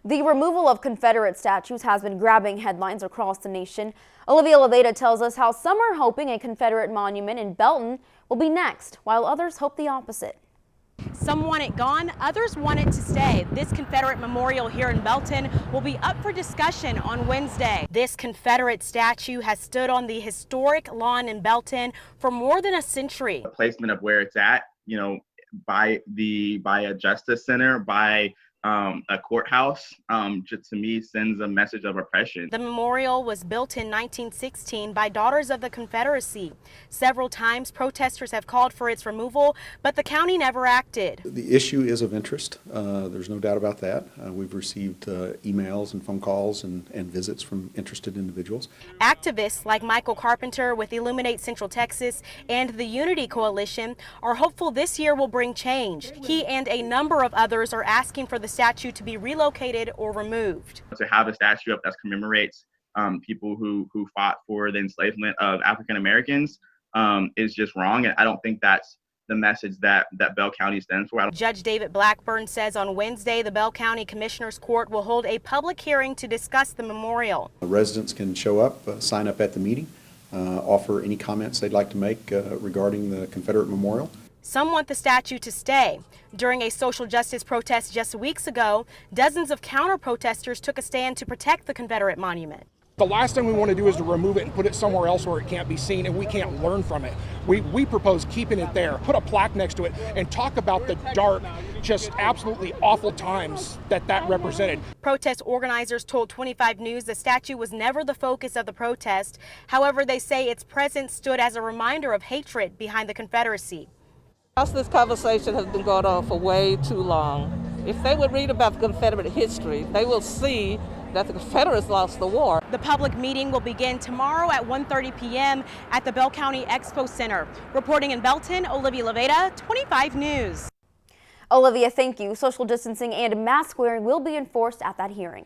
The removal of Confederate statues has been grabbing headlines across the nation. Olivia LEVADA tells us how some are hoping a Confederate monument in Belton will be next, while others hope the opposite. Some want it gone, others want it to stay. This Confederate memorial here in Belton will be up for discussion on Wednesday. This Confederate statue has stood on the historic lawn in Belton for more than a century. The placement of where it's at, by a justice center, by a courthouse, to me sends a message of oppression. The memorial was built in 1916 by Daughters of the Confederacy. Several times protesters have called for its removal, but the county never acted. The issue is of interest. There's no doubt about that. We've received emails and phone calls and visits from interested individuals. Activists like Michael Carpenter with Illuminate Central Texas and the Unity Coalition are hopeful this year will bring change. He and a number of others are asking for the statue to be relocated or removed. To have a statue up that commemorates people who fought for the enslavement of African Americans is just wrong, and I don't think that's the message that Bell County stands for. Judge David BLACKBURN says on Wednesday the Bell County Commissioner's Court will hold a public hearing to discuss the memorial. Residents can show up, sign up at the meeting, offer any comments they'd like to make regarding the Confederate memorial. Some want the statue to stay. During a social justice protest just weeks ago, dozens of counter-protesters took a stand to protect the Confederate monument. The last thing we want to do is to remove it and put it somewhere else where it can't be seen and we can't learn from it. We propose keeping it there, put a plaque next to it, and talk about the dark, just absolutely awful times that represented. Protest organizers told 25 News the statue was never the focus of the protest. However, they say its presence stood as a reminder of hatred behind the Confederacy. This conversation has been going on for way too long. If they would read about the Confederate history, they will see that the Confederates lost the war. The public meeting will begin tomorrow at 1:30 p.m. at the Bell County Expo Center. Reporting in Belton, Olivia LEVADA, 25 News. Olivia, thank you. Social distancing and mask wearing will be enforced at that hearing.